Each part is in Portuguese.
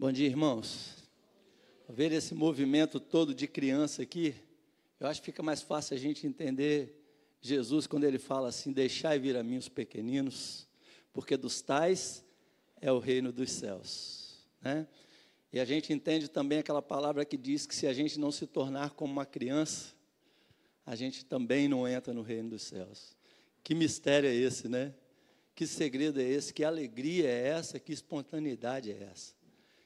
Bom dia, irmãos. Ver esse movimento todo de criança aqui, eu acho que fica mais fácil a gente entender Jesus quando ele fala assim: deixai vir a mim os pequeninos, porque dos tais é o reino dos céus, né? E a gente entende também aquela palavra que diz que se a gente não se tornar como uma criança, a gente também não entra no reino dos céus. Que mistério é esse, né? Que segredo é esse? Que alegria é essa? Que espontaneidade é essa?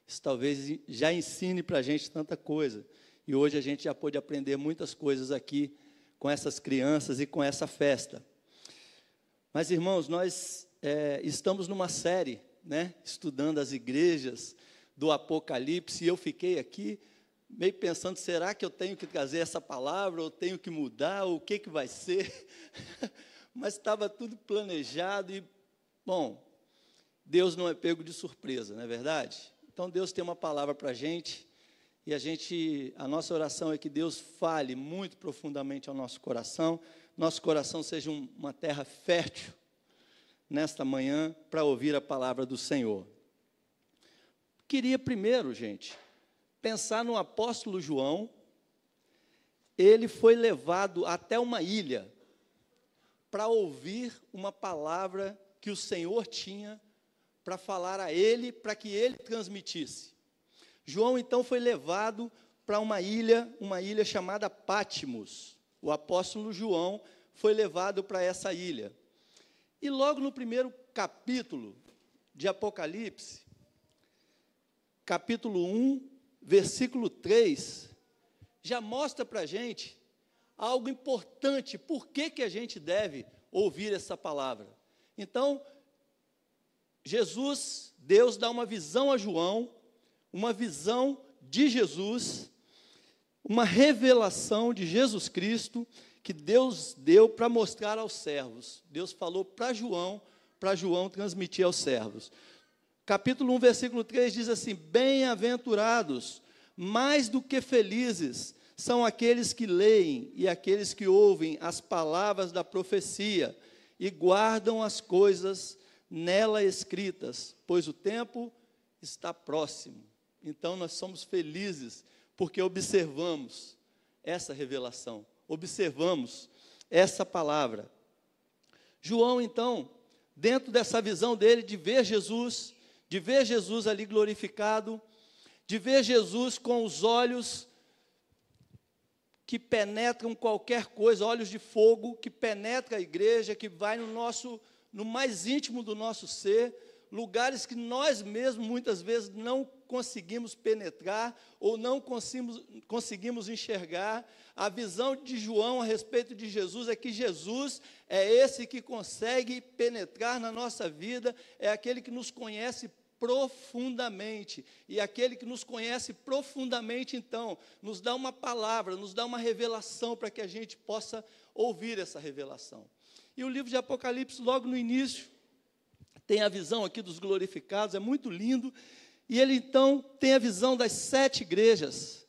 Isso talvez já ensine para a gente tanta coisa. E hoje a gente já pôde aprender muitas coisas aqui com essas crianças e com essa festa. Mas, irmãos, nós estamos numa série, né, estudando as igrejas do Apocalipse, e eu fiquei aqui meio pensando, será que eu tenho que trazer essa palavra, ou tenho que mudar, ou o que vai ser? Mas estava tudo planejado e, bom, Deus não é pego de surpresa, não é verdade? Então, Deus tem uma palavra para a gente, e a nossa oração é que Deus fale muito profundamente ao nosso coração seja uma terra fértil nesta manhã para ouvir a palavra do Senhor. Queria primeiro, gente, pensar no apóstolo João. Ele foi levado até uma ilha para ouvir uma palavra que o Senhor tinha para falar a ele, para que ele transmitisse. João, então, foi levado para uma ilha chamada Pátimos. O apóstolo João foi levado para essa ilha. E logo no primeiro capítulo de Apocalipse, capítulo 1, versículo 3, já mostra para a gente algo importante, por que a gente deve ouvir essa palavra. Então, Deus dá uma visão a João, uma visão de Jesus, uma revelação de Jesus Cristo, que Deus deu para mostrar aos servos. Deus falou para João transmitir aos servos. Capítulo 1, versículo 3 diz assim: bem-aventurados, mais do que felizes, são aqueles que leem e aqueles que ouvem as palavras da profecia e guardam as coisas nela escritas, pois o tempo está próximo. Então, nós somos felizes porque observamos essa revelação, observamos essa palavra. João, então, dentro dessa visão dele de ver Jesus ali glorificado, de ver Jesus com os olhos que penetram qualquer coisa, olhos de fogo, que penetra a igreja, que vai no mais íntimo do nosso ser, lugares que nós mesmos, muitas vezes, não conseguimos penetrar, ou não conseguimos enxergar. A visão de João a respeito de Jesus é que Jesus é esse que consegue penetrar na nossa vida, é aquele que nos conhece profundamente, e aquele que nos conhece profundamente, então, nos dá uma palavra, nos dá uma revelação, para que a gente possa ouvir essa revelação. E o livro de Apocalipse, logo no início, tem a visão aqui dos glorificados, é muito lindo, e ele, então, tem a visão das 7 igrejas,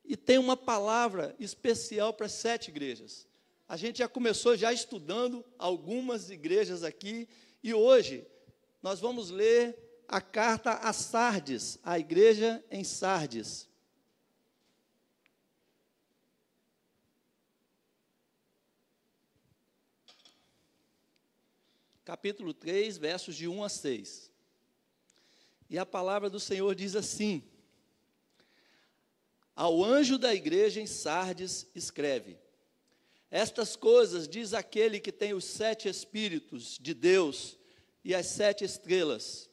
e tem uma palavra especial para as 7 igrejas. A gente já começou estudando algumas igrejas aqui, e hoje nós vamos ler a carta a Sardes, a igreja em Sardes. Capítulo 3, versos de 1 a 6. E a palavra do Senhor diz assim: ao anjo da igreja em Sardes escreve: estas coisas diz aquele que tem os 7 Espíritos de Deus e as 7 estrelas.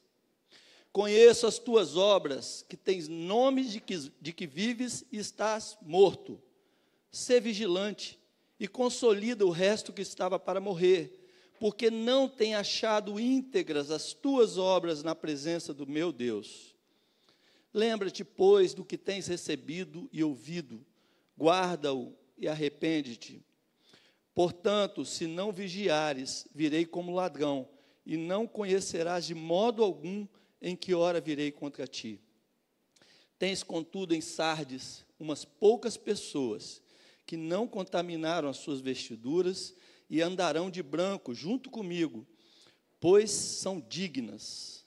Conheço as tuas obras, que tens nome de que vives e estás morto. Sê vigilante e consolida o resto que estava para morrer, porque não tem achado íntegras as tuas obras na presença do meu Deus. Lembra-te, pois, do que tens recebido e ouvido, guarda-o e arrepende-te. Portanto, se não vigiares, virei como ladrão, e não conhecerás de modo algum em que hora virei contra ti. Tens, contudo, em Sardes umas poucas pessoas que não contaminaram as suas vestiduras e andarão de branco junto comigo, pois são dignas.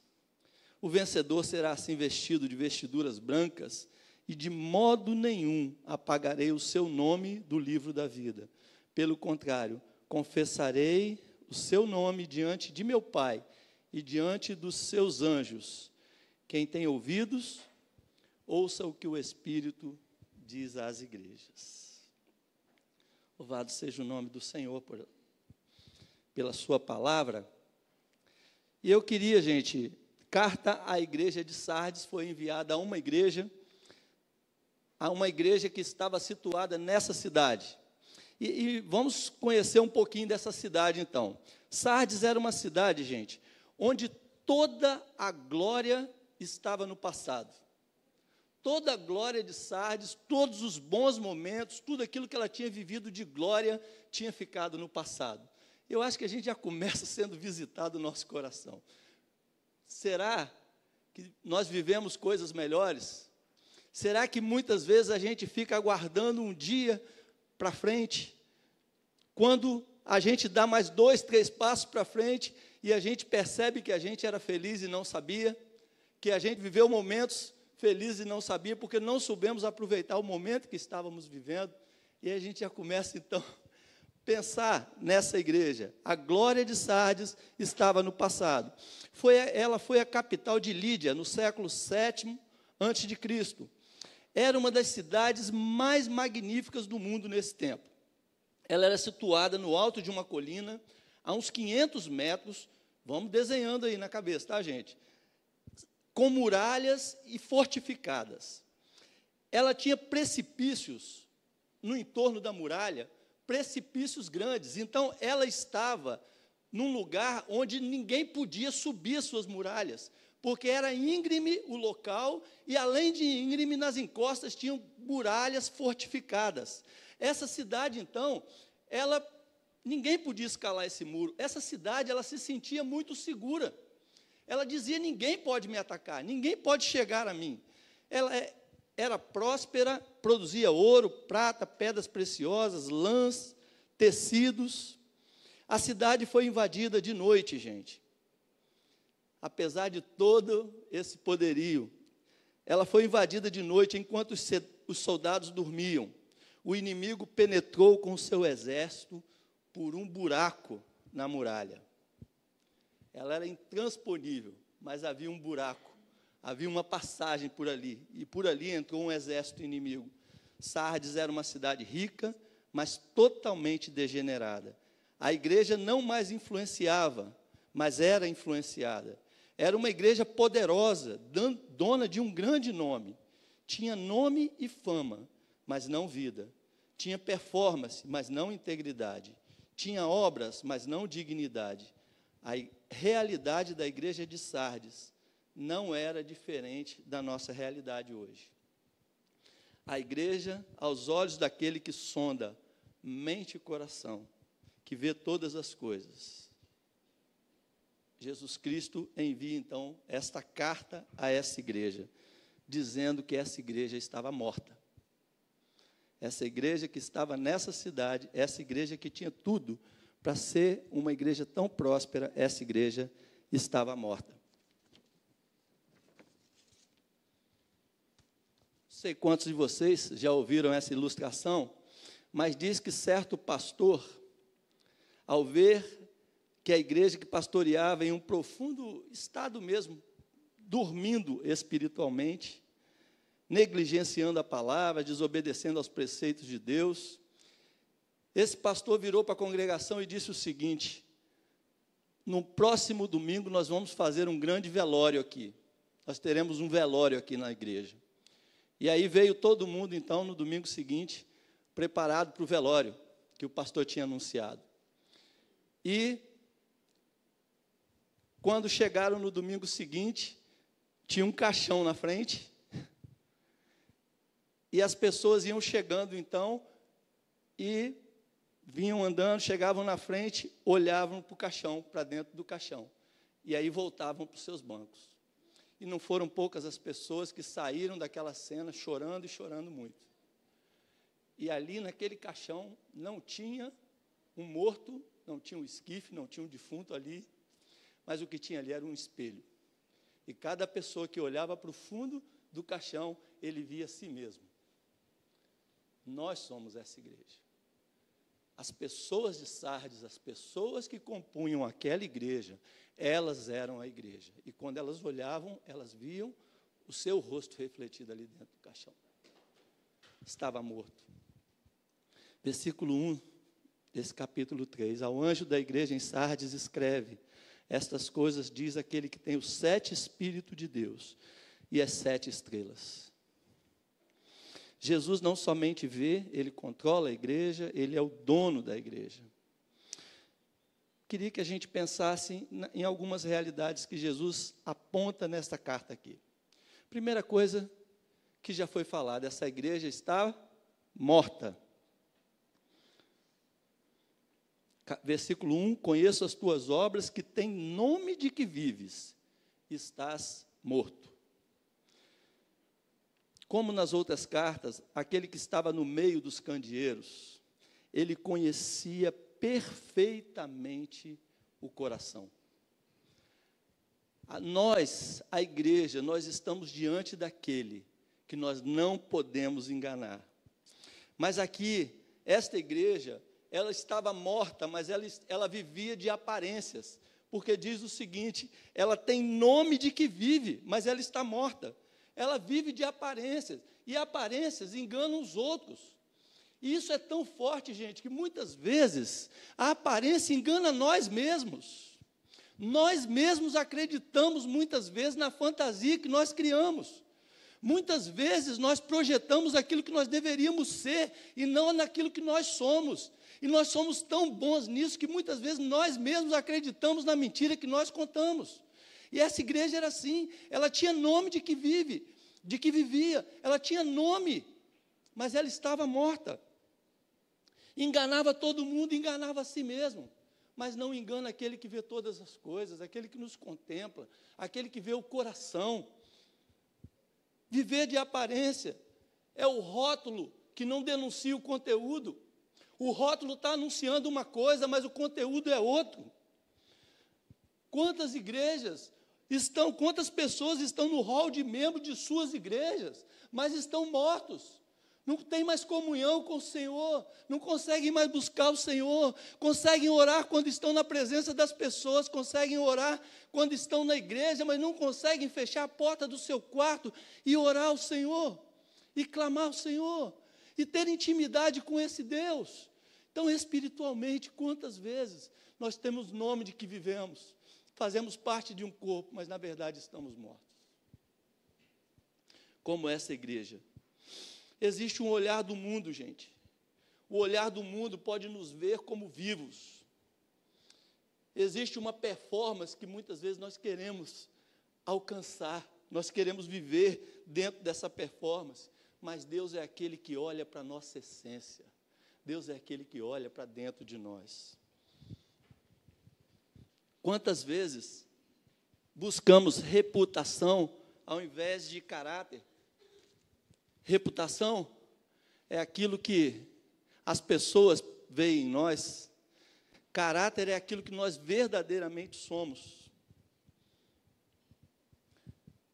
O vencedor será assim vestido de vestiduras brancas, e de modo nenhum apagarei o seu nome do livro da vida. Pelo contrário, confessarei o seu nome diante de meu Pai e diante dos seus anjos. Quem tem ouvidos, ouça o que o Espírito diz às igrejas. Louvado seja o nome do Senhor pela sua palavra. E eu queria, gente, carta à igreja de Sardes foi enviada a uma igreja que estava situada nessa cidade. E vamos conhecer um pouquinho dessa cidade, então. Sardes era uma cidade, gente, onde toda a glória estava no passado. Toda a glória de Sardes, todos os bons momentos, tudo aquilo que ela tinha vivido de glória, tinha ficado no passado. Eu acho que a gente já começa sendo visitado o nosso coração. Será que nós vivemos coisas melhores? Será que muitas vezes a gente fica aguardando um dia para frente, quando a gente dá mais 2, 3 passos para frente e a gente percebe que a gente era feliz e não sabia, que a gente viveu momentos felizes e não sabia, porque não soubemos aproveitar o momento que estávamos vivendo, e a gente já começa, então, a pensar nessa igreja. A glória de Sardes estava no passado. Ela foi a capital de Lídia, no século VII a.C. Era uma das cidades mais magníficas do mundo nesse tempo. Ela era situada no alto de uma colina, a uns 500 metros, vamos desenhando aí na cabeça, tá, gente? Com muralhas e fortificadas. Ela tinha precipícios no entorno da muralha, precipícios grandes. Então, ela estava num lugar onde ninguém podia subir as suas muralhas, porque era íngreme o local, e além de íngreme, nas encostas tinham muralhas fortificadas. Essa cidade, então, ninguém podia escalar esse muro. Essa cidade, ela se sentia muito segura. Ela dizia, ninguém pode me atacar, ninguém pode chegar a mim. Ela era próspera, produzia ouro, prata, pedras preciosas, lãs, tecidos. A cidade foi invadida de noite, gente. Apesar de todo esse poderio, ela foi invadida de noite enquanto os soldados dormiam. O inimigo penetrou com o seu exército por um buraco na muralha. Ela era intransponível, mas havia um buraco, havia uma passagem por ali, e por ali entrou um exército inimigo. Sardes era uma cidade rica, mas totalmente degenerada. A igreja não mais influenciava, mas era influenciada. Era uma igreja poderosa, dona de um grande nome. Tinha nome e fama, mas não vida. Tinha performance, mas não integridade. Tinha obras, mas não dignidade. A realidade da igreja de Sardes não era diferente da nossa realidade hoje. A igreja, aos olhos daquele que sonda mente e coração, que vê todas as coisas. Jesus Cristo envia, então, esta carta a essa igreja, dizendo que essa igreja estava morta. Essa igreja que estava nessa cidade, essa igreja que tinha tudo para ser uma igreja tão próspera, essa igreja estava morta. Não sei quantos de vocês já ouviram essa ilustração, mas diz que certo pastor, ao ver que a igreja que pastoreava em um profundo estado mesmo, dormindo espiritualmente, negligenciando a palavra, desobedecendo aos preceitos de Deus, esse pastor virou para a congregação e disse o seguinte: no próximo domingo nós vamos fazer um grande velório aqui, nós teremos um velório aqui na igreja. E aí veio todo mundo, então, no domingo seguinte, preparado para o velório, que o pastor tinha anunciado. E quando chegaram no domingo seguinte, tinha um caixão na frente, e as pessoas iam chegando, então, e vinham andando, chegavam na frente, olhavam para o caixão, para dentro do caixão, e aí voltavam para os seus bancos. E não foram poucas as pessoas que saíram daquela cena chorando e chorando muito. E ali, naquele caixão, não tinha um morto, não tinha um esquife, não tinha um defunto ali, mas o que tinha ali era um espelho. E cada pessoa que olhava para o fundo do caixão, ele via a si mesmo. Nós somos essa igreja. As pessoas de Sardes, as pessoas que compunham aquela igreja, elas eram a igreja. E quando elas olhavam, elas viam o seu rosto refletido ali dentro do caixão. Estava morto. Versículo 1 desse capítulo 3. Ao anjo da igreja em Sardes escreve: estas coisas diz aquele que tem os 7 Espíritos de Deus e as 7 estrelas. Jesus não somente vê, ele controla a igreja, ele é o dono da igreja. Queria que a gente pensasse em algumas realidades que Jesus aponta nesta carta aqui. Primeira coisa que já foi falada, essa igreja está morta. Versículo 1, conheço as tuas obras, que tem nome de que vives, estás morto. Como nas outras cartas, aquele que estava no meio dos candeeiros, ele conhecia perfeitamente o coração. Nós, a igreja, nós estamos diante daquele que nós não podemos enganar. Mas aqui, esta igreja, ela estava morta, mas ela vivia de aparências, porque diz o seguinte: ela tem nome de que vive, mas ela está morta. Ela vive de aparências, e aparências enganam os outros. E isso é tão forte, gente, que muitas vezes a aparência engana nós mesmos. Nós mesmos acreditamos muitas vezes na fantasia que nós criamos. Muitas vezes nós projetamos aquilo que nós deveríamos ser e não naquilo que nós somos. E nós somos tão bons nisso que muitas vezes nós mesmos acreditamos na mentira que nós contamos. E essa igreja era assim, ela tinha nome de que vive, de que vivia, ela tinha nome, mas ela estava morta. Enganava todo mundo, enganava a si mesmo, mas não engana aquele que vê todas as coisas, aquele que nos contempla, aquele que vê o coração. Viver de aparência é o rótulo que não denuncia o conteúdo. O rótulo está anunciando uma coisa, mas o conteúdo é outro. Quantas igrejas quantas pessoas estão no hall de membros de suas igrejas, mas estão mortos, não tem mais comunhão com o Senhor, não conseguem mais buscar o Senhor, conseguem orar quando estão na presença das pessoas, conseguem orar quando estão na igreja, mas não conseguem fechar a porta do seu quarto e orar ao Senhor, e clamar ao Senhor, e ter intimidade com esse Deus. Então, espiritualmente, quantas vezes nós temos nome de que vivemos, fazemos parte de um corpo, mas na verdade estamos mortos. Como essa igreja. Existe um olhar do mundo, gente. O olhar do mundo pode nos ver como vivos. Existe uma performance que muitas vezes nós queremos alcançar, nós queremos viver dentro dessa performance, mas Deus é aquele que olha para a nossa essência. Deus é aquele que olha para dentro de nós. Quantas vezes buscamos reputação ao invés de caráter? Reputação é aquilo que as pessoas veem em nós. Caráter é aquilo que nós verdadeiramente somos.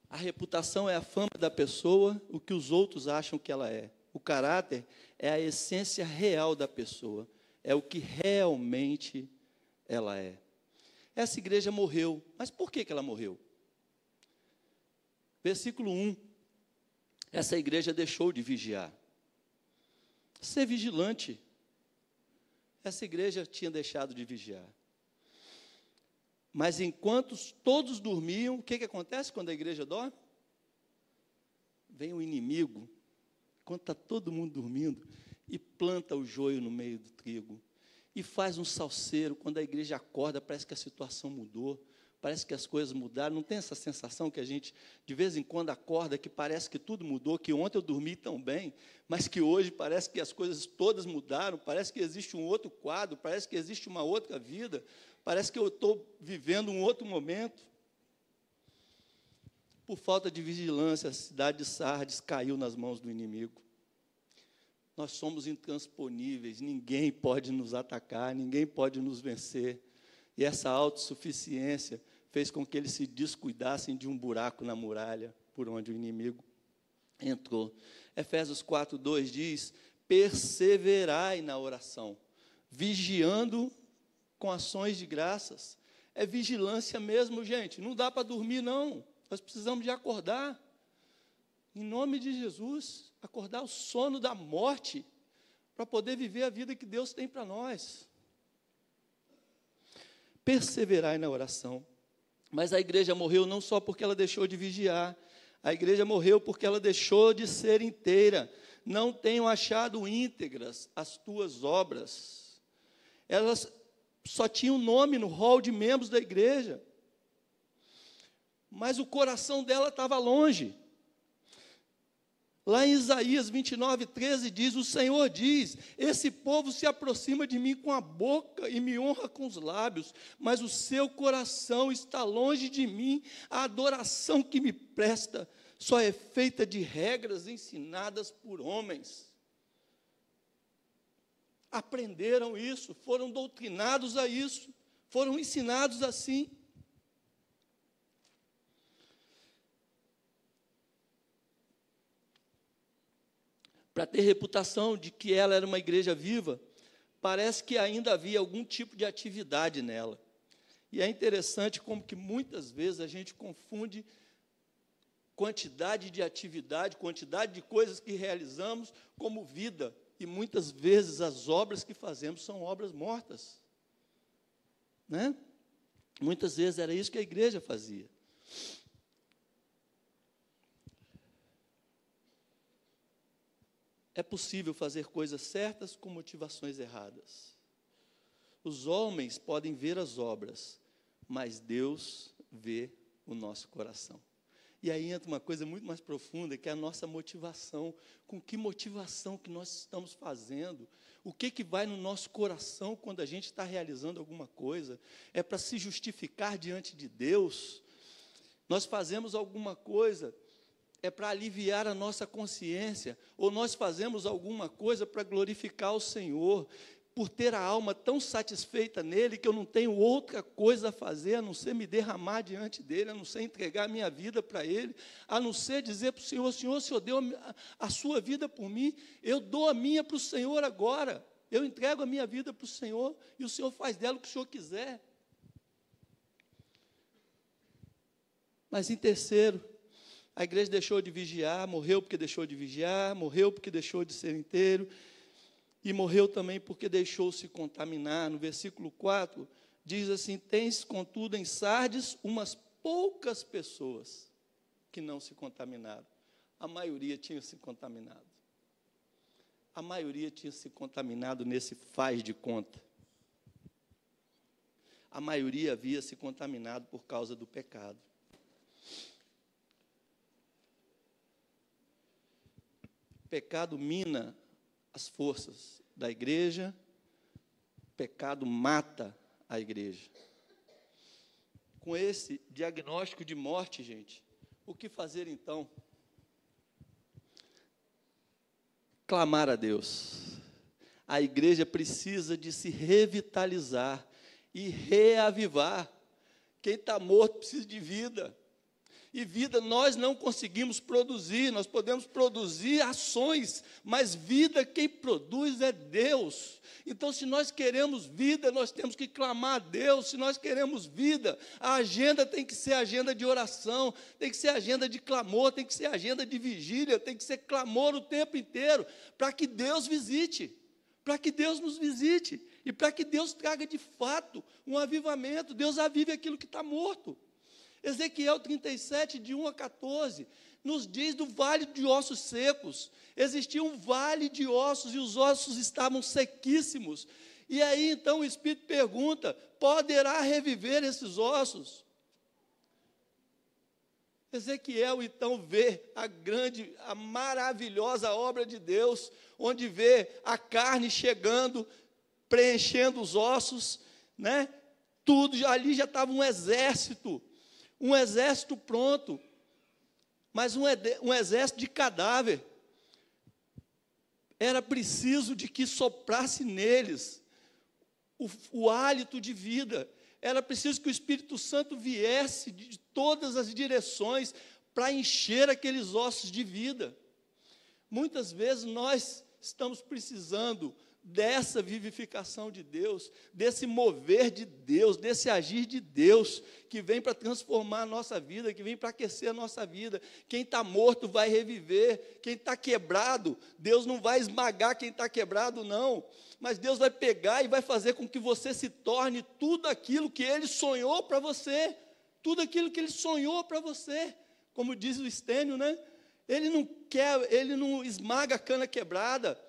A reputação é a fama da pessoa, o que os outros acham que ela é. O caráter é a essência real da pessoa, é o que realmente ela é. Essa igreja morreu, mas por que ela morreu? Versículo 1, essa igreja deixou de vigiar. Ser vigilante. Essa igreja tinha deixado de vigiar. Mas enquanto todos dormiam, o que acontece quando a igreja dorme? Vem o inimigo, quando está todo mundo dormindo, e planta o joio no meio do trigo. E faz um salseiro. Quando a igreja acorda, parece que a situação mudou, parece que as coisas mudaram. Não tem essa sensação que a gente, de vez em quando, acorda, que parece que tudo mudou, que ontem eu dormi tão bem, mas que hoje parece que as coisas todas mudaram, parece que existe um outro quadro, parece que existe uma outra vida, parece que eu estou vivendo um outro momento. Por falta de vigilância, a cidade de Sardes caiu nas mãos do inimigo. Nós somos intransponíveis, ninguém pode nos atacar, ninguém pode nos vencer. E essa autossuficiência fez com que eles se descuidassem de um buraco na muralha por onde o inimigo entrou. Efésios 4:2 diz: perseverai na oração, vigiando com ações de graças. É vigilância mesmo, gente. Não dá para dormir, não. Nós precisamos de acordar. Em nome de Jesus, acordar o sono da morte, para poder viver a vida que Deus tem para nós. Perseverai na oração. Mas a igreja morreu não só porque ela deixou de vigiar, a igreja morreu porque ela deixou de ser inteira. Não tenho achado íntegras as tuas obras. Elas só tinham nome no rol de membros da igreja, mas o coração dela estava longe. Lá em Isaías 29:13 diz: o Senhor diz, esse povo se aproxima de mim com a boca e me honra com os lábios, mas o seu coração está longe de mim, a adoração que me presta só é feita de regras ensinadas por homens. Aprenderam isso, foram doutrinados a isso, foram ensinados assim. Para ter reputação de que ela era uma igreja viva, parece que ainda havia algum tipo de atividade nela. E é interessante como que muitas vezes a gente confunde quantidade de atividade, quantidade de coisas que realizamos como vida. E muitas vezes as obras que fazemos são obras mortas. Né? Muitas vezes era isso que a igreja fazia. É possível fazer coisas certas com motivações erradas. Os homens podem ver as obras, mas Deus vê o nosso coração. E aí entra uma coisa muito mais profunda, que é a nossa motivação. Com que motivação que nós estamos fazendo? O que vai no nosso coração quando a gente está realizando alguma coisa? É para se justificar diante de Deus? Nós fazemos alguma coisa é para aliviar a nossa consciência, ou nós fazemos alguma coisa para glorificar o Senhor, por ter a alma tão satisfeita nele, que eu não tenho outra coisa a fazer, a não ser me derramar diante dele, a não ser entregar a minha vida para ele, a não ser dizer para o Senhor: Senhor, o Senhor deu a sua vida por mim, eu dou a minha para o Senhor agora, eu entrego a minha vida para o Senhor, e o Senhor faz dela o que o Senhor quiser. Mas em terceiro, a igreja deixou de vigiar, morreu porque deixou de vigiar, morreu porque deixou de ser inteiro, e morreu também porque deixou se contaminar. No versículo 4, diz assim: tens, contudo, em Sardes, umas poucas pessoas que não se contaminaram. A maioria tinha se contaminado. A maioria tinha se contaminado nesse faz de conta. A maioria havia se contaminado por causa do pecado. O pecado mina as forças da igreja, o pecado mata a igreja. Com esse diagnóstico de morte, gente, o que fazer então? Clamar a Deus. A igreja precisa de se revitalizar e reavivar. Quem está morto precisa de vida. E vida nós não conseguimos produzir, nós podemos produzir ações, mas vida quem produz é Deus. Então, se nós queremos vida, nós temos que clamar a Deus. Se nós queremos vida, a agenda tem que ser agenda de oração, tem que ser agenda de clamor, tem que ser agenda de vigília, tem que ser clamor o tempo inteiro, para que Deus visite, para que Deus nos visite, e para que Deus traga de fato um avivamento. Deus avive aquilo que está morto. Ezequiel 37, de 1 a 14, nos diz do vale de ossos secos. Existia um vale de ossos, e os ossos estavam sequíssimos. E aí, então, o Espírito pergunta: poderá reviver esses ossos? Ezequiel, então, vê a maravilhosa obra de Deus, onde vê a carne chegando, preenchendo os ossos, né? Tudo, ali já estava um exército pronto, mas um exército de cadáver. Era preciso de que soprasse neles o hálito de vida. Era preciso que o Espírito Santo viesse de todas as direções para encher aqueles ossos de vida. Muitas vezes nós estamos precisando dessa vivificação de Deus, desse mover de Deus, desse agir de Deus, que vem para transformar a nossa vida, que vem para aquecer a nossa vida. Quem está morto vai reviver, quem está quebrado, Deus não vai esmagar quem está quebrado, não, mas Deus vai pegar e vai fazer com que você se torne tudo aquilo que Ele sonhou para você, tudo aquilo que Ele sonhou para você, como diz o Estênio, né? Ele não esmaga a cana quebrada.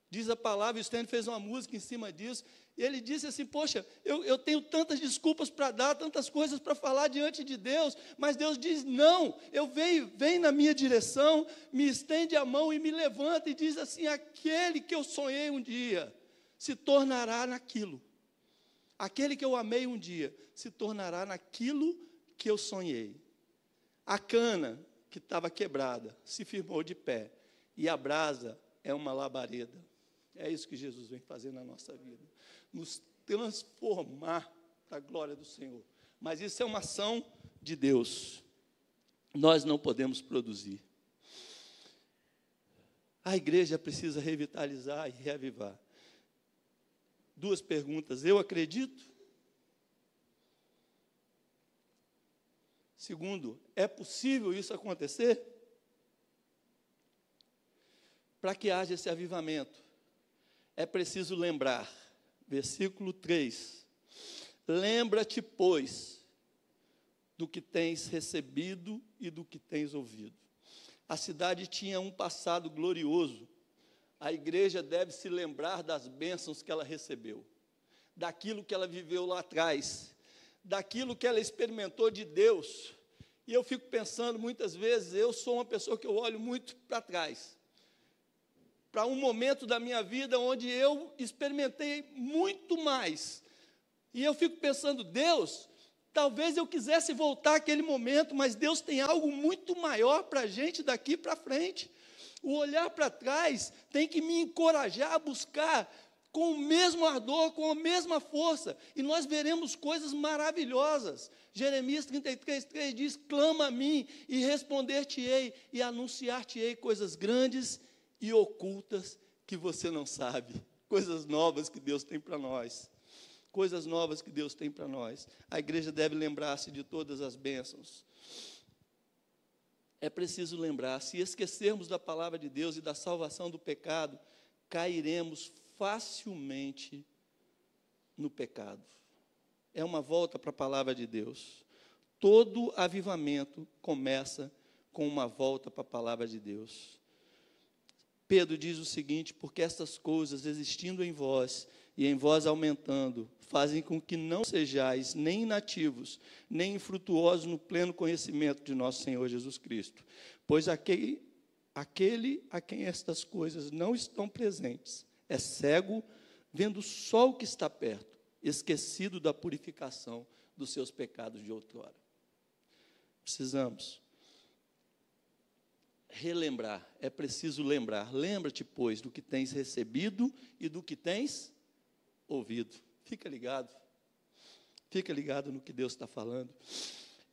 Diz a palavra, o Estênio fez uma música em cima disso, e ele disse assim, poxa, eu tenho tantas desculpas para dar, tantas coisas para falar diante de Deus, mas Deus diz, não, vem na minha direção, me estende a mão e me levanta, e diz assim, aquele que eu sonhei um dia, se tornará naquilo, aquele que eu amei um dia, se tornará naquilo que eu sonhei. A cana que estava quebrada, se firmou de pé, e a brasa é uma labareda. É isso que Jesus vem fazer na nossa vida, nos transformar para a glória do Senhor. Mas isso é uma ação de Deus. Nós não podemos produzir. A igreja precisa revitalizar e reavivar. 2 perguntas. Eu acredito? Segundo, é possível isso acontecer? Para que haja esse avivamento, é preciso lembrar, versículo 3, lembra-te, pois, do que tens recebido e do que tens ouvido. A cidade tinha um passado glorioso, a igreja deve se lembrar das bênçãos que ela recebeu, daquilo que ela viveu lá atrás, daquilo que ela experimentou de Deus. E eu fico pensando, muitas vezes, eu sou uma pessoa que eu olho muito para trás, para um momento da minha vida onde eu experimentei muito mais. E eu fico pensando, Deus, talvez eu quisesse voltar àquele momento, mas Deus tem algo muito maior para a gente daqui para frente. O olhar para trás tem que me encorajar a buscar com o mesmo ardor, com a mesma força, e nós veremos coisas maravilhosas. Jeremias 33:3 diz, clama a mim e responder-te-ei e anunciar-te-ei coisas grandes e ocultas que você não sabe, coisas novas que Deus tem para nós, coisas novas que Deus tem para nós. A igreja deve lembrar-se de todas as bênçãos. É preciso lembrar, se esquecermos da palavra de Deus e da salvação do pecado, cairemos facilmente no pecado. É uma volta para a palavra de Deus. Todo avivamento começa com uma volta para a palavra de Deus. Pedro diz o seguinte, porque estas coisas existindo em vós e em vós aumentando, fazem com que não sejais nem inativos, nem infrutuosos no pleno conhecimento de nosso Senhor Jesus Cristo. Pois aquele a quem estas coisas não estão presentes é cego, vendo só o que está perto, esquecido da purificação dos seus pecados de outrora. Precisamos relembrar, é preciso lembrar. Lembra-te, pois, do que tens recebido e do que tens ouvido. Fica ligado no que Deus está falando.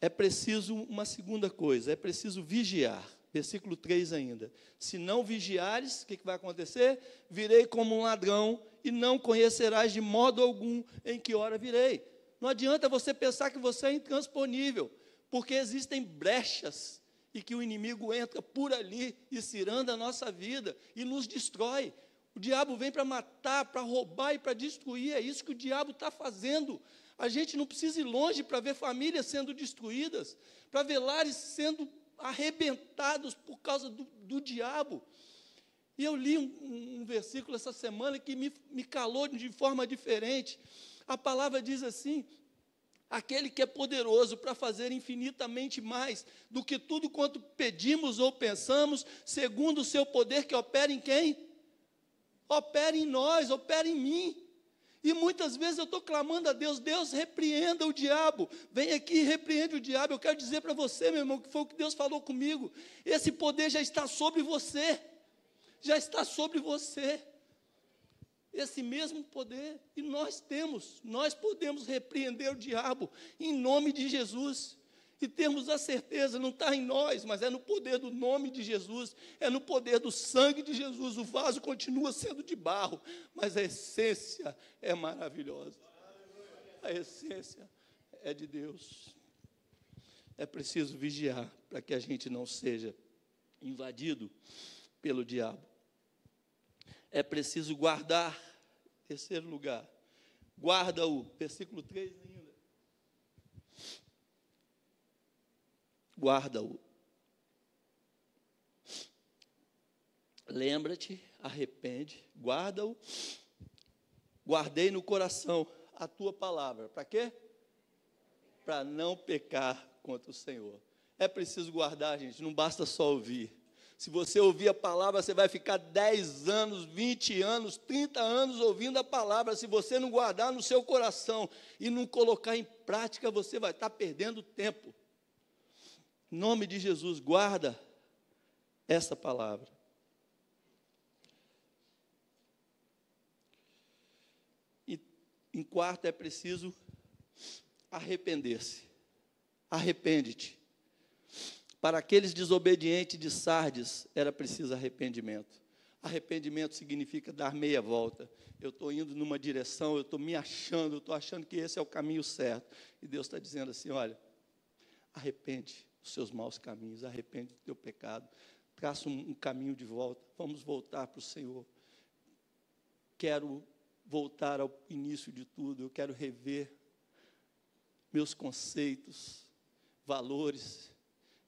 É preciso uma segunda coisa, é preciso vigiar. Versículo 3 ainda. Se não vigiares, o que vai acontecer? Virei como um ladrão e não conhecerás de modo algum em que hora virei. Não adianta você pensar que você é intransponível, porque existem brechas e que o inimigo entra por ali e ciranda a nossa vida e nos destrói. O diabo vem para matar, para roubar e para destruir. É isso que o diabo está fazendo. A gente não precisa ir longe para ver famílias sendo destruídas, para ver lares sendo arrebentados por causa do diabo. E eu li um versículo essa semana que me calou de forma diferente. A palavra diz assim, aquele que é poderoso para fazer infinitamente mais do que tudo quanto pedimos ou pensamos, segundo o seu poder que opera em quem? Opera em nós, opera em mim. E muitas vezes eu estou clamando a Deus, Deus repreenda o diabo, vem aqui e repreende o diabo. Eu quero dizer para você, meu irmão, que foi o que Deus falou comigo, esse poder já está sobre você, já está sobre você. esse mesmo poder, e nós podemos repreender o diabo em nome de Jesus, e temos a certeza, não está em nós, mas é no poder do nome de Jesus, é no poder do sangue de Jesus. O vaso continua sendo de barro, mas a essência é maravilhosa, a essência é de Deus. É preciso vigiar para que a gente não seja invadido pelo diabo. É preciso guardar, terceiro lugar, guarda-o, versículo 3 ainda. Guarda-o. Lembra-te, arrepende, guarda-o. Guardei no coração a tua palavra. Para quê? Para não pecar contra o Senhor. É preciso guardar, gente, não basta só ouvir. Se você ouvir a palavra, você vai ficar 10 anos, 20 anos, 30 anos ouvindo a palavra. Se você não guardar no seu coração e não colocar em prática, você vai estar perdendo tempo. Em nome de Jesus, guarda essa palavra. E em quarto, é preciso arrepender-se. Arrepende-te. Para aqueles desobedientes de Sardes, era preciso arrependimento. Arrependimento significa dar meia volta. Eu estou indo numa direção, eu estou me achando, eu estou achando que esse é o caminho certo. E Deus está dizendo assim, olha, arrepende dos seus maus caminhos, arrepende do teu pecado, traça um caminho de volta, vamos voltar para o Senhor. Quero voltar ao início de tudo, eu quero rever meus conceitos, valores,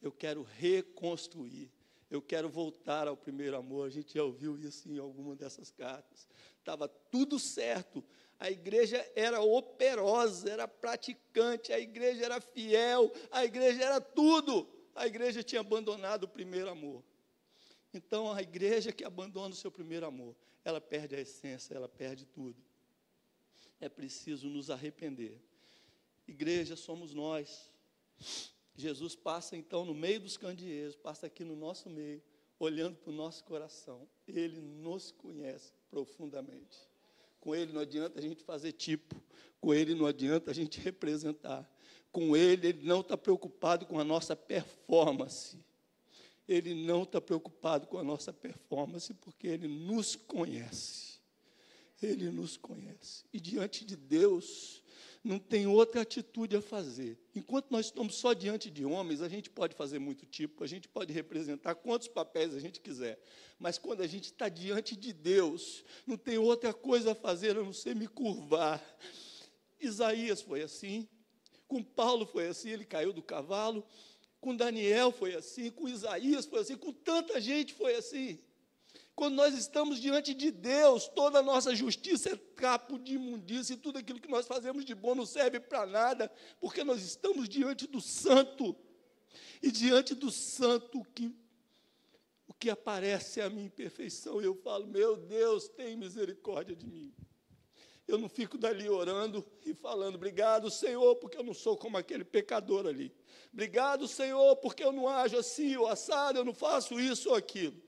eu quero reconstruir, eu quero voltar ao primeiro amor. A gente já ouviu isso em alguma dessas cartas. Estava tudo certo, a igreja era operosa, era praticante, a igreja era fiel, a igreja era tudo. A igreja tinha abandonado o primeiro amor. Então, a igreja que abandona o seu primeiro amor, ela perde a essência, ela perde tudo. É preciso nos arrepender. Igreja somos nós. Jesus passa, então, no meio dos candeeiros, passa aqui no nosso meio, olhando para o nosso coração. Ele nos conhece profundamente. Com Ele não adianta a gente fazer tipo, com Ele não adianta a gente representar. Com Ele não está preocupado com a nossa performance. Ele não está preocupado com a nossa performance, porque Ele nos conhece. Ele nos conhece. E diante de Deus, não tem outra atitude a fazer. Enquanto nós estamos só diante de homens, a gente pode fazer muito tipo, a gente pode representar quantos papéis a gente quiser. Mas quando a gente está diante de Deus, não tem outra coisa a fazer a não ser me curvar. Isaías foi assim, com Paulo foi assim, ele caiu do cavalo, com Daniel foi assim, com Isaías foi assim, com tanta gente foi assim. Quando nós estamos diante de Deus, toda a nossa justiça é trapo de imundícia, e tudo aquilo que nós fazemos de bom não serve para nada, porque nós estamos diante do santo, e diante do santo o que aparece é a minha imperfeição, e eu falo, meu Deus, tem misericórdia de mim. Eu não fico dali orando e falando, obrigado, Senhor, porque eu não sou como aquele pecador ali. Obrigado, Senhor, porque eu não ajo assim, ou assado, eu não faço isso ou aquilo.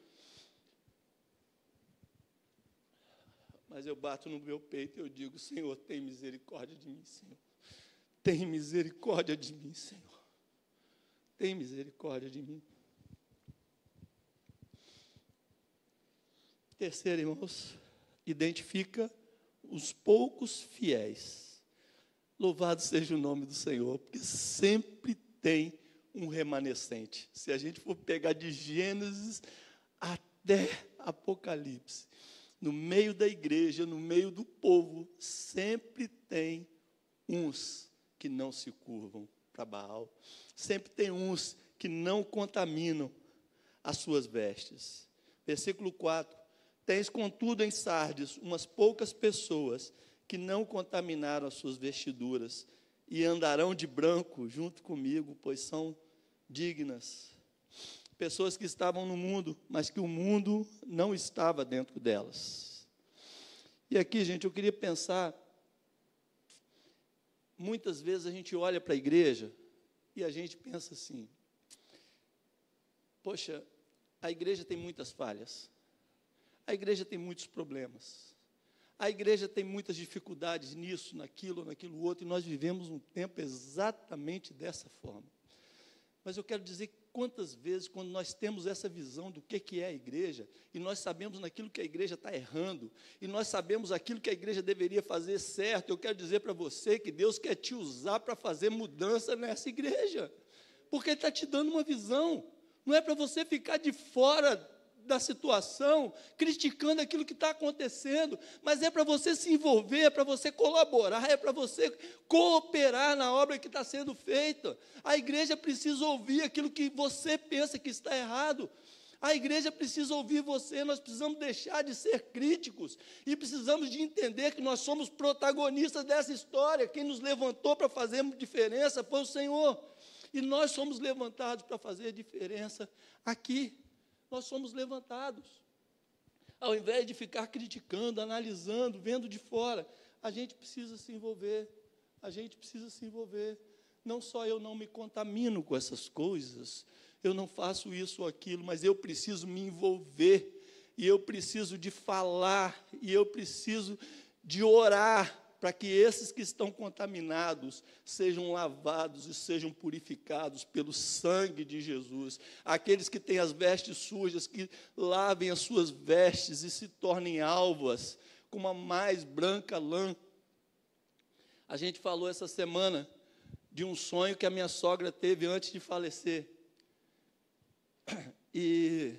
Mas eu bato no meu peito e eu digo, Senhor, tem misericórdia de mim, Senhor. Tem misericórdia de mim, Senhor. Tem misericórdia de mim. Terceiro, irmãos, identifica os poucos fiéis. Louvado seja o nome do Senhor, porque sempre tem um remanescente. Se a gente for pegar de Gênesis até Apocalipse, no meio da igreja, no meio do povo, sempre tem uns que não se curvam para Baal. Sempre tem uns que não contaminam as suas vestes. Versículo 4. Tens, contudo, em Sardes, umas poucas pessoas que não contaminaram as suas vestiduras e andarão de branco junto comigo, pois são dignas. Pessoas que estavam no mundo, mas que o mundo não estava dentro delas. E aqui, gente, eu queria pensar, muitas vezes a gente olha para a igreja e a gente pensa assim, poxa, a igreja tem muitas falhas, a igreja tem muitos problemas, A igreja tem muitas dificuldades nisso, naquilo outro, e nós vivemos um tempo exatamente dessa forma. Mas eu quero dizer que quantas vezes, quando nós temos essa visão do que é a igreja, e nós sabemos naquilo que a igreja está errando, e nós sabemos aquilo que a igreja deveria fazer certo, eu quero dizer para você que Deus quer te usar para fazer mudança nessa igreja, porque Ele está te dando uma visão, não é para você ficar de fora da situação, criticando aquilo que está acontecendo, mas é para você se envolver, é para você colaborar, é para você cooperar na obra que está sendo feita. A igreja precisa ouvir aquilo que você pensa que está errado. A igreja precisa ouvir você, nós precisamos deixar de ser críticos e precisamos de entender que nós somos protagonistas dessa história. Quem nos levantou para fazer diferença foi o Senhor. E nós somos levantados para fazer diferença aqui. Nós somos levantados. Ao invés de ficar criticando, analisando, vendo de fora, a gente precisa se envolver. A gente precisa se envolver. Não só eu não me contamino com essas coisas, eu não faço isso ou aquilo, mas eu preciso me envolver, e eu preciso de falar, e eu preciso de orar, para que esses que estão contaminados sejam lavados e sejam purificados pelo sangue de Jesus. Aqueles que têm as vestes sujas, que lavem as suas vestes e se tornem alvas, como a mais branca lã. A gente falou essa semana de um sonho que a minha sogra teve antes de falecer. E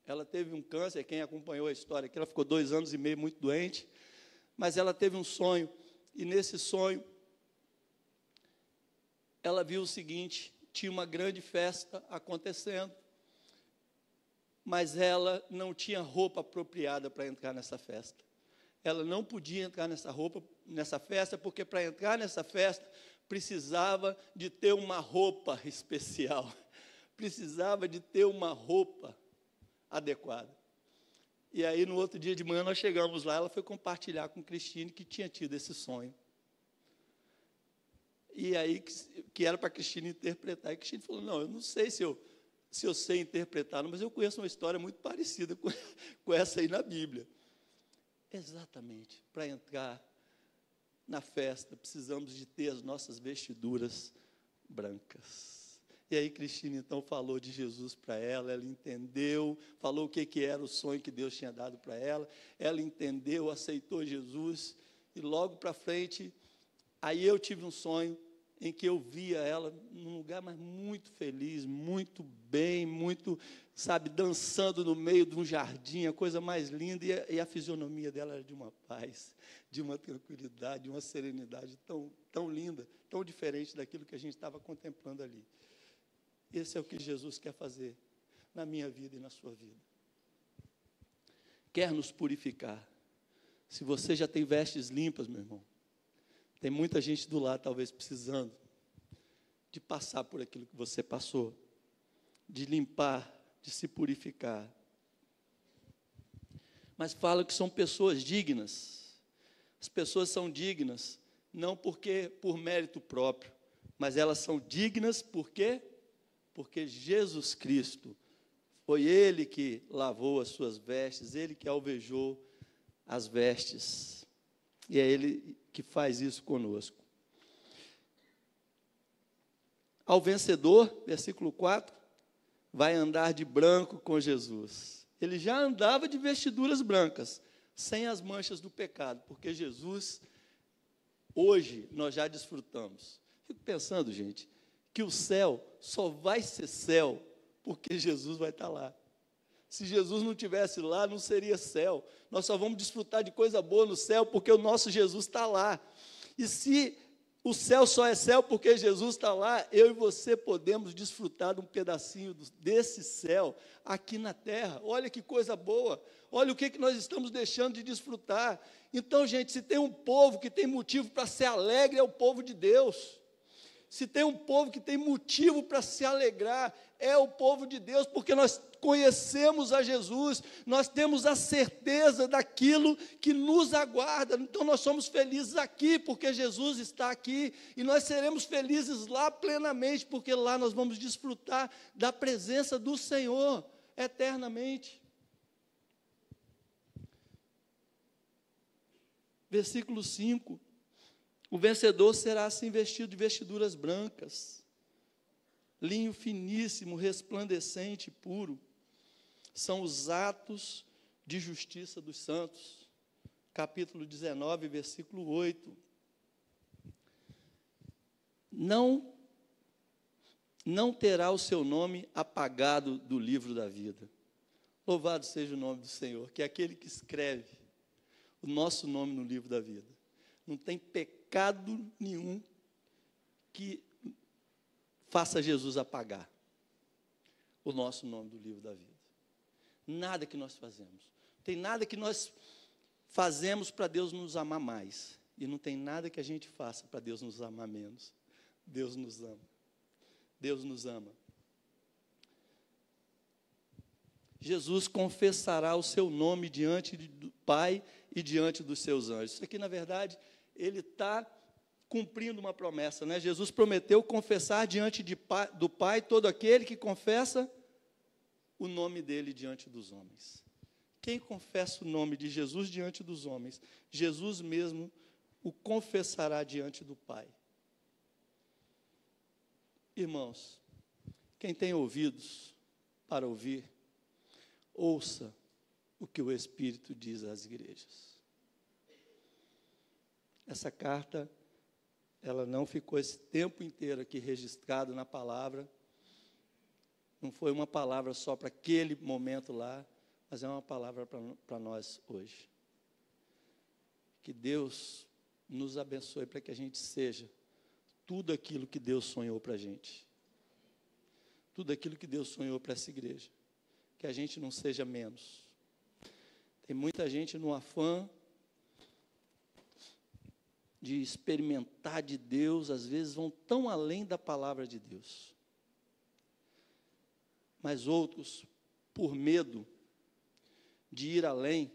ela teve um câncer, quem acompanhou a história aqui, ela ficou 2 anos e meio muito doente, mas ela teve um sonho, e nesse sonho, ela viu o seguinte: tinha uma grande festa acontecendo, mas ela não tinha roupa apropriada para entrar nessa festa. Ela não podia entrar nessa festa, porque para entrar nessa festa, precisava de ter uma roupa especial, precisava de ter uma roupa adequada. E aí, no outro dia de manhã, nós chegamos lá, ela foi compartilhar com Cristine que tinha tido esse sonho. E aí, que era para Cristine interpretar. E Cristine falou: não, eu não sei se eu sei interpretar, mas eu conheço uma história muito parecida com essa aí na Bíblia. Exatamente, para entrar na festa, precisamos de ter as nossas vestiduras brancas. E aí Cristine, então, falou de Jesus para ela entendeu, falou o que era o sonho que Deus tinha dado para ela entendeu, aceitou Jesus, e logo para frente, aí eu tive um sonho em que eu via ela num lugar mas muito feliz, muito bem, muito, sabe, dançando no meio de um jardim, a coisa mais linda, e a fisionomia dela era de uma paz, de uma tranquilidade, de uma serenidade tão linda, tão diferente daquilo que a gente estava contemplando ali. Esse é o que Jesus quer fazer na minha vida e na sua vida. Quer nos purificar. Se você já tem vestes limpas, meu irmão, tem muita gente do lado, talvez, precisando de passar por aquilo que você passou, de limpar, de se purificar. Mas fala que são pessoas dignas. As pessoas são dignas, não porque por mérito próprio, mas elas são dignas porque Jesus Cristo, foi Ele que lavou as suas vestes, Ele que alvejou as vestes, e é Ele que faz isso conosco. Ao vencedor, versículo 4, vai andar de branco com Jesus. Ele já andava de vestiduras brancas, sem as manchas do pecado, porque Jesus, hoje, nós já desfrutamos. Fico pensando, gente, que o céu só vai ser céu porque Jesus vai estar lá. Se Jesus não estivesse lá, não seria céu. Nós só vamos desfrutar de coisa boa no céu porque o nosso Jesus está lá. E se o céu só é céu porque Jesus está lá, eu e você podemos desfrutar de um pedacinho desse céu aqui na terra. Olha que coisa boa. Olha o que nós estamos deixando de desfrutar. Então, gente, se tem um povo que tem motivo para ser alegre, é o povo de Deus. Se tem um povo que tem motivo para se alegrar, é o povo de Deus, porque nós conhecemos a Jesus, nós temos a certeza daquilo que nos aguarda. Então nós somos felizes aqui, porque Jesus está aqui, e nós seremos felizes lá plenamente, porque lá nós vamos desfrutar da presença do Senhor eternamente. Versículo 5. O vencedor será assim vestido de vestiduras brancas, linho finíssimo, resplandecente e puro. São os atos de justiça dos santos. Capítulo 19, versículo 8. Não terá o seu nome apagado do livro da vida. Louvado seja o nome do Senhor, que é aquele que escreve o nosso nome no livro da vida. Não tem pecado nenhum que faça Jesus apagar o nosso nome do livro da vida. Nada que nós fazemos. Tem nada que nós fazemos para Deus nos amar mais. E não tem nada que a gente faça para Deus nos amar menos. Deus nos ama. Deus nos ama. Jesus confessará o seu nome diante do Pai e diante dos seus anjos. Isso aqui, na verdade, ele está cumprindo uma promessa, né? Jesus prometeu confessar diante do Pai todo aquele que confessa o nome dele diante dos homens. Quem confessa o nome de Jesus diante dos homens, Jesus mesmo o confessará diante do Pai. Irmãos, quem tem ouvidos para ouvir, ouça o que o Espírito diz às igrejas. Essa carta, ela não ficou esse tempo inteiro aqui registrada na palavra. Não foi uma palavra só para aquele momento lá, mas é uma palavra para nós hoje. Que Deus nos abençoe para que a gente seja tudo aquilo que Deus sonhou para a gente. Tudo aquilo que Deus sonhou para essa igreja. Que a gente não seja menos. Tem muita gente no afã de experimentar de Deus, às vezes vão tão além da palavra de Deus. Mas outros, por medo de ir além,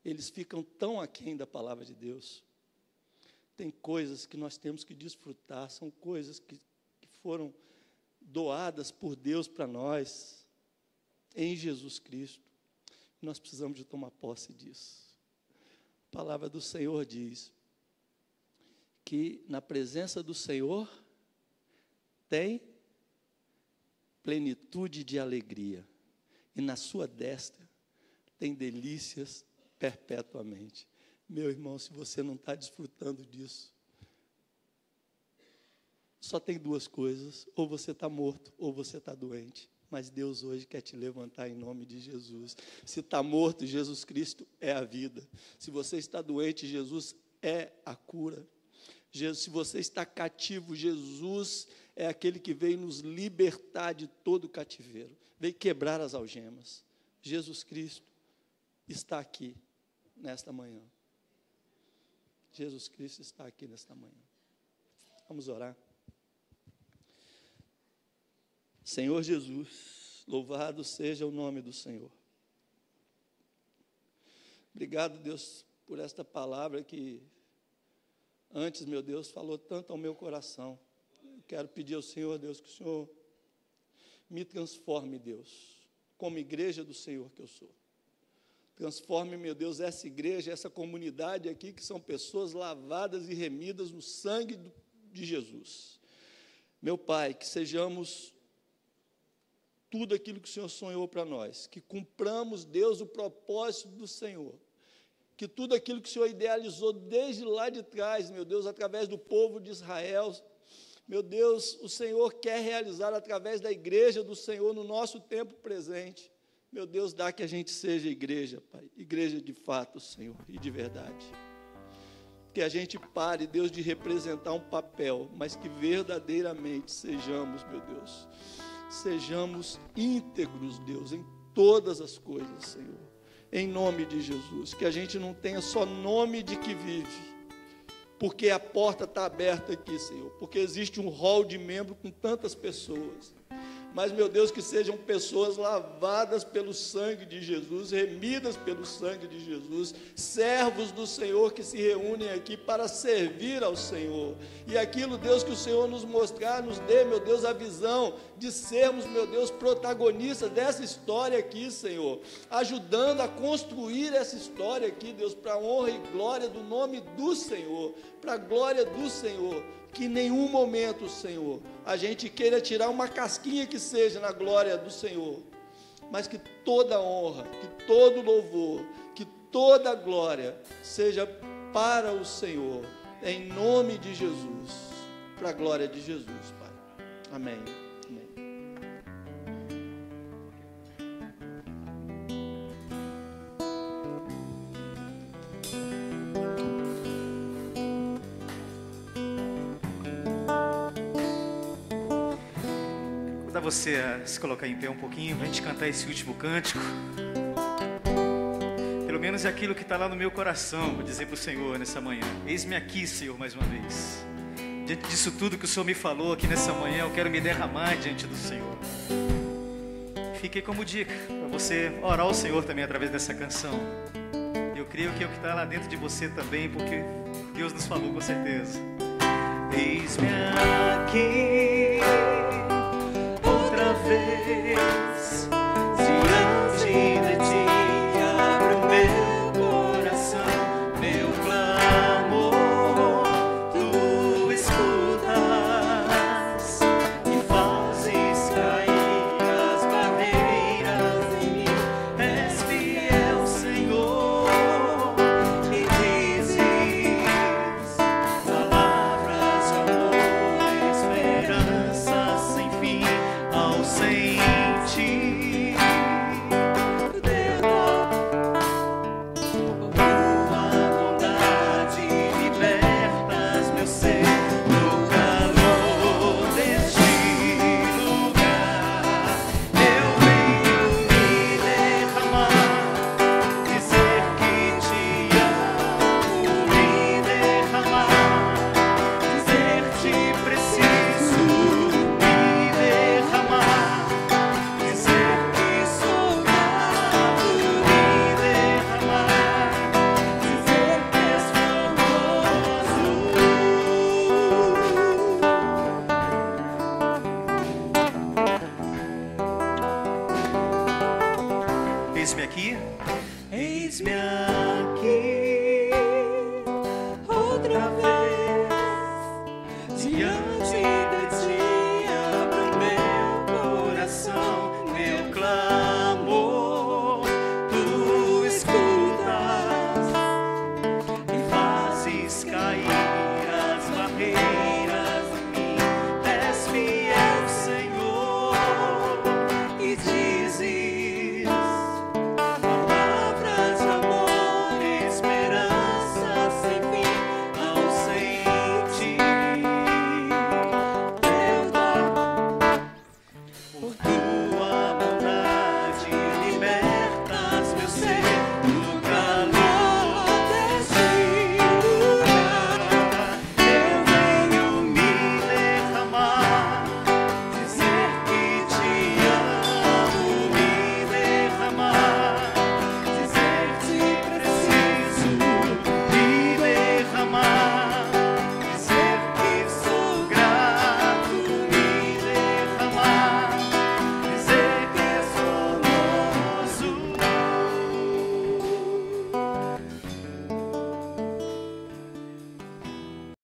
eles ficam tão aquém da palavra de Deus. Tem coisas que nós temos que desfrutar, são coisas que foram doadas por Deus para nós, em Jesus Cristo. Nós precisamos de tomar posse disso. A palavra do Senhor diz que na presença do Senhor tem plenitude de alegria, e na sua destra tem delícias perpetuamente. Meu irmão, se você não está desfrutando disso, só tem duas coisas: ou você está morto, ou você está doente. Mas Deus hoje quer te levantar em nome de Jesus. Se está morto, Jesus Cristo é a vida. Se você está doente, Jesus é a cura. Se você está cativo, Jesus é aquele que veio nos libertar de todo o cativeiro, veio quebrar as algemas. Jesus Cristo está aqui nesta manhã. Jesus Cristo está aqui nesta manhã. Vamos orar. Senhor Jesus, louvado seja o nome do Senhor. Obrigado, Deus, por esta palavra que antes, meu Deus, falou tanto ao meu coração. Eu quero pedir ao Senhor, Deus, que o Senhor me transforme, Deus, como igreja do Senhor que eu sou. Transforme, meu Deus, essa igreja, essa comunidade aqui, que são pessoas lavadas e remidas no sangue de Jesus. Meu Pai, que sejamos tudo aquilo que o Senhor sonhou para nós, que cumpramos, Deus, o propósito do Senhor, que tudo aquilo que o Senhor idealizou desde lá de trás, meu Deus, através do povo de Israel, meu Deus, o Senhor quer realizar através da igreja do Senhor no nosso tempo presente. Meu Deus, dá que a gente seja igreja, Pai, igreja de fato, Senhor, e de verdade. Que a gente pare, Deus, de representar um papel, mas que verdadeiramente sejamos, meu Deus, sejamos íntegros, Deus, em todas as coisas, Senhor, em nome de Jesus. Que a gente não tenha só nome de que vive, porque a porta está aberta aqui, Senhor, porque existe um hall de membro com tantas pessoas, mas, meu Deus, que sejam pessoas lavadas pelo sangue de Jesus, remidas pelo sangue de Jesus, servos do Senhor que se reúnem aqui para servir ao Senhor. E aquilo, Deus, que o Senhor nos mostrar, nos dê, meu Deus, a visão de sermos, meu Deus, protagonistas dessa história aqui, Senhor, ajudando a construir essa história aqui, Deus, para a honra e glória do nome do Senhor, para a glória do Senhor. Que em nenhum momento, Senhor, a gente queira tirar uma casquinha que seja na glória do Senhor, mas que toda honra, que todo louvor, que toda glória seja para o Senhor, em nome de Jesus, para a glória de Jesus, Pai. Amém. Você a se colocar em pé um pouquinho, para a gente cantar esse último cântico. Pelo menos é aquilo que está lá no meu coração, vou dizer para o Senhor nessa manhã. Eis-me aqui, Senhor, mais uma vez. Diante disso tudo que o Senhor me falou aqui nessa manhã, eu quero me derramar diante do Senhor. Fiquei como dica para você orar ao Senhor também através dessa canção. Eu creio que é o que está lá dentro de você também, porque Deus nos falou com certeza. Eis-me aqui.